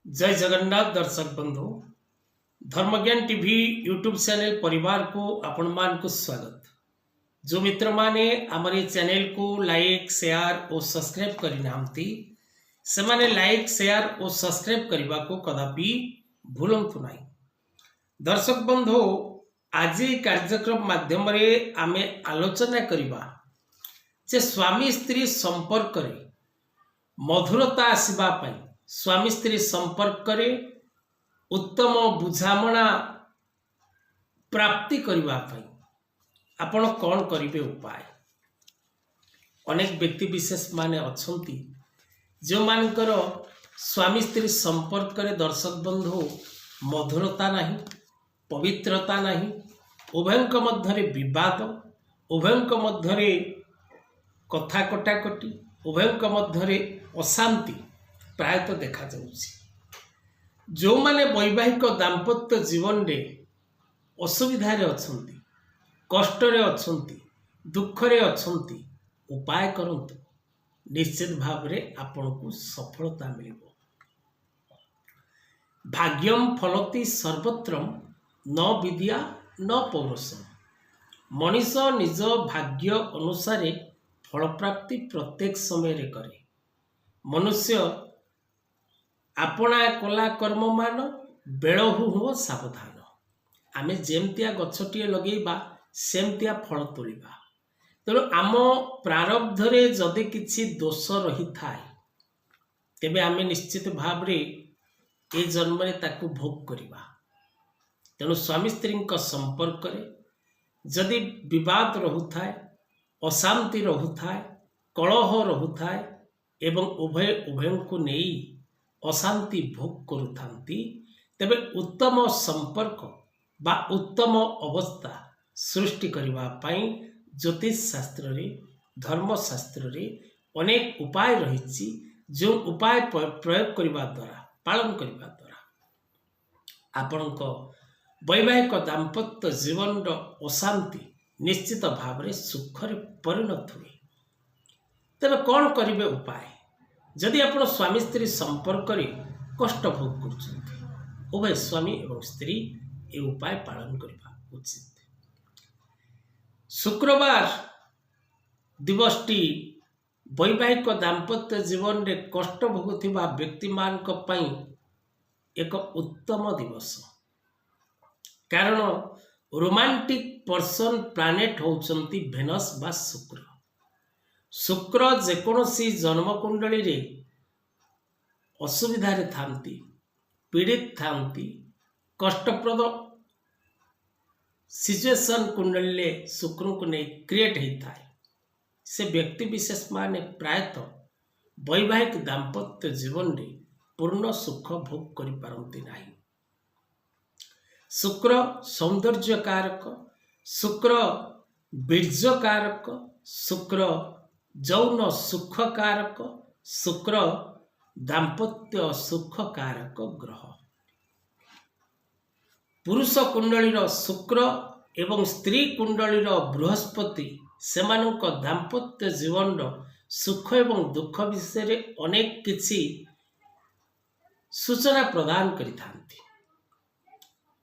जय जगन्नाथ दर्शक बंधु धर्मज्ञान टीवी यूट्यूब चैनल परिवार को आपण मान को स्वागत। जो मित्र माने आमर ये चैनल को लाइक शेयर और सब्सक्राइब करि नांती से माने लाइक शेयर और सब्सक्राइब करबा को कदापि भूलंतु नाही। दर्शक बंधु आज कार्यक्रम माध्यम रे आमे आलोचना करबा जे स्वामी स्त्री संपर्क रे मधुरता आसीबा पई स्वामी स्त्री संपर्क रे उत्तम बुझामणा प्राप्ति करबा पई आपण कौन करिवे उपाय। अनेक व्यक्ति विशेष माने अछंती जो मानकर स्वामी स्त्री संपर्क रे दर्शक बंधु मधुरता नहीं, पवित्रता नहीं, उभयंक मध्यरे विवाद, उभयंक मध्यरे कथा कटाकटी, उभयंक मध्यरे अशांति प्रायतः देखा जाउछि। जो माने वैवाहिक दाम्पत्य जीवन रे असुविधा रे अछंती, कष्ट रे अछंती, दुख रे अछंती, उपाय करंतु, निश्चित भाव रे आपन को सफलता मिलिबो। भाग्यम फलति सर्वत्रम न विद्या न पौरुषम। मनीष निज भाग्य अनुसार फल प्राप्ति प्रत्येक समय रे करे। मनुष्य आपणा कला कर्म मान बेलहु हो सावधान। आमे जेमतिया गछटिए लगेबा सेमतिया फल तोलिबा। तेणु आम प्रारब्ध रे जदि किछि दोष रही थाए तेबे आमे निश्चित भाव रे ए जन्म रे ताकू भोग करिबा। तेणु स्वामी स्त्री संपर्क रे जदि विवाद रहुथाए, अशांति रहुथाए, कलह रहुथाए एवं उभय को नहीं अशांति भोग करुथांती तेबे उत्तम संपर्क बा उत्तम अवस्था सृष्टि करबा पई ज्योतिष शास्त्र रे, धर्म शास्त्र रे अनेक उपाय रहिछि। जो उपाय प्रयोग करबा द्वारा, पालन करबा द्वारा आपनक वैवाहिक दाम्पत्य जीवन रो अशांति निश्चित भाव रे सुख रे परिणत हुए। तेबे कौन करिवे उपाय? जदि आपण स्वामी स्त्री संपर्क रे कष्ट भोग करछन्ति, उभय स्वामी एवं स्त्री ए उपाय पालन करबा उचित। शुक्रवार दिवसटी वैवाहिक दाम्पत्य जीवन रे कष्ट भोगुथिबा व्यक्ति मानक पई एक उत्तम दिवस। कारण रोमांटिक पर्सन प्लानेट होचंती भेनस बा शुक्र। शुक्र जेकोसी जन्म कुंडली रे असुविधा रे थांती, पीड़ित थांती, कष्टप्रद सिचुएशन कुंडली रे शुक्र को नहीं क्रिएट होता है। से व्यक्ति विशेष माने प्रायतः वैवाहिक दाम्पत्य जीवन रे पूर्ण सुख भोग करि पारंती नाही। शुक्र सौंदर्य कारक, शुक्र बीर्ज कारक, शुक्र जौन सुख कारक, शुक्र दाम्पत्य सुख कारक ग्रह। पुरुष कुंडलीर शुक्र एवं स्त्री कुंडलीर बृहस्पति सेमानक दाम्पत्य जीवन सुख एवं दुख विषय अनेक किछि सूचना प्रदान करिथांती।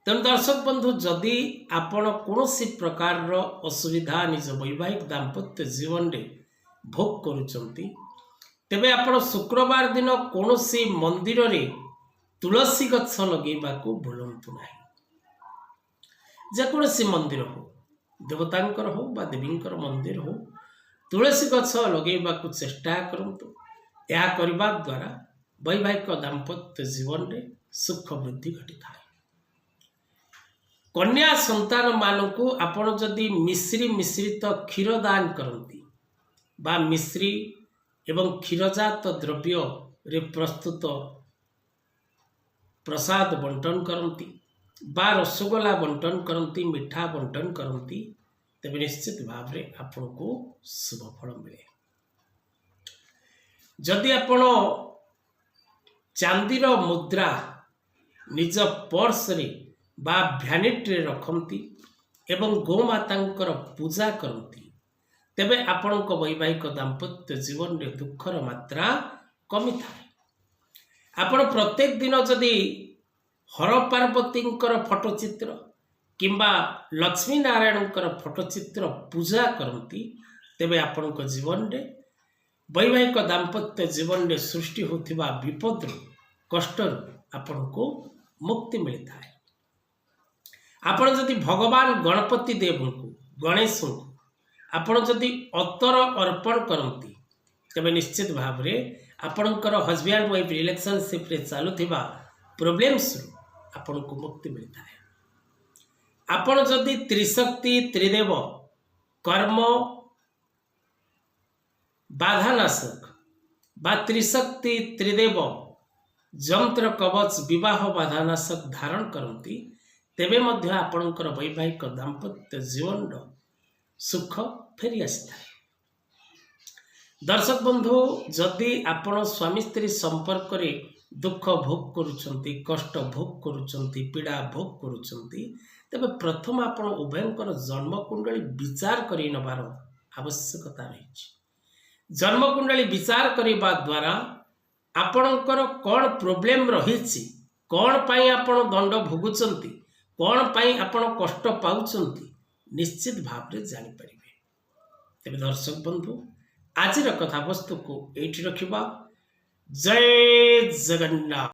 तेणु दर्शक बंधु जदि आपण कौनसी प्रकार असुविधा निज वैवाहिक दाम्पत्य जीवन रे भोग करुचंती तेबे आपण शुक्रवार दिन कौनसी मंदिर रे तुलसी गछ लगेबा को भूलंतु नाही। जेकोसी मंदिर हो, देवतांकर हो बा देवींकर मंदिर हो, तुलसी गछ लगेबा को चेष्टा करंतु। या करबा द्वारा वैवाहिक दाम्पत्य जीवन रे सुख वृद्धि घटिଥାଏ। कन्या संतान मानकु आपण जदि मिश्री मिश्रित क्षीर दान करंती बा मिश्री एवं क्षीरजात द्रव्य रे प्रस्तुत प्रसाद बंटन करंती बा रसगोला बंटन करंती, मिठा बंटन करंती तेबे निश्चित भाव रे आपण को शुभ फल मिले। जदि आपण चांदीर मुद्रा निज पर्स रे बा भ्यानिटी रे रखंती एवं गोमातांकर पूजा करंती तेबे आपणक वैवाहिक दाम्पत्य जीवन रे दुखर मात्रा कमी थाए। ଆପଣ ପ୍ରତ୍ୟେକ ଦିନ ଯଦି ହର ପାର୍ବତୀଙ୍କର ଫଟୋଚିତ୍ର କିମ୍ବା ଲକ୍ଷ୍ମୀ ନାରାୟଣଙ୍କର ଫଟୋଚିତ୍ର ପୂଜା କରନ୍ତି, ତେବେ ଆପଣଙ୍କ ଜୀବନରେ ବୈବାହିକ ଦାମ୍ପତ୍ୟ ଜୀବନରେ ସୃଷ୍ଟି ହେଉଥିବା ବିପଦରୁ କଷ୍ଟରୁ ଆପଣଙ୍କୁ ମୁକ୍ତି ମିଳିଥାଏ। ଆପଣ ଯଦି ଭଗବାନ ଗଣପତି ଦେବଙ୍କୁ ଗଣେଶଙ୍କୁ ଆପଣ ଯଦି ଅତର ଅର୍ପଣ କରନ୍ତି, ତେବେ ନିଶ୍ଚିତ ଭାବରେ ଆପଣଙ୍କର ହଜବ୍ୟାଣ୍ଡ ୱାଇଫ୍ ରିଲେସନସିପ୍ରେ ଚାଲୁଥିବା ପ୍ରୋବ୍ଲେମ୍ସରୁ ଆପଣଙ୍କୁ ମୁକ୍ତି ମିଳିଥାଏ। ଆପଣ ଯଦି ତ୍ରିଶକ୍ତି ତ୍ରିଦେବ କର୍ମ ବାଧାନାଶକ ବା ତ୍ରିଶକ୍ତି ତ୍ରିଦେବ ଯନ୍ତ୍ର କବଚ ବିବାହ ବାଧାନାଶକ ଧାରଣ କରନ୍ତି, ତେବେ ମଧ୍ୟ ଆପଣଙ୍କର ବୈବାହିକ ଦାମ୍ପତ୍ୟ ଜୀବନର ସୁଖ ଫେରି ଆସିଥାଏ। ଦର୍ଶକ ବନ୍ଧୁ, ଯଦି ଆପଣ ସ୍ୱାମୀ ସ୍ତ୍ରୀ ସମ୍ପର୍କରେ ଦୁଃଖ ଭୋଗ କରୁଛନ୍ତି, କଷ୍ଟ ଭୋଗ କରୁଛନ୍ତି, ପୀଡ଼ା ଭୋଗ କରୁଛନ୍ତି, ତେବେ ପ୍ରଥମ ଆପଣ ଉଭୟଙ୍କର ଜନ୍ମକୁଣ୍ଡଳୀ ବିଚାର କରି ନେବାର ଆବଶ୍ୟକତା ରହିଛି। ଜନ୍ମକୁଣ୍ଡଳୀ ବିଚାର କରିବା ଦ୍ୱାରା ଆପଣଙ୍କର କ'ଣ ପ୍ରୋବ୍ଲେମ୍ ରହିଛି, କ'ଣ ପାଇଁ ଆପଣ ଦଣ୍ଡ ଭୋଗୁଛନ୍ତି, କ'ଣ ପାଇଁ ଆପଣ କଷ୍ଟ ପାଉଛନ୍ତି, ନିଶ୍ଚିତ ଭାବରେ ଜାଣିପାରିବେ। ତେବେ ଦର୍ଶକ ବନ୍ଧୁ, ଆଜିର କଥାବସ୍ତୁକୁ ଏଇଠି ରଖିବା। ଜୟ ଜଗନ୍ନାଥ।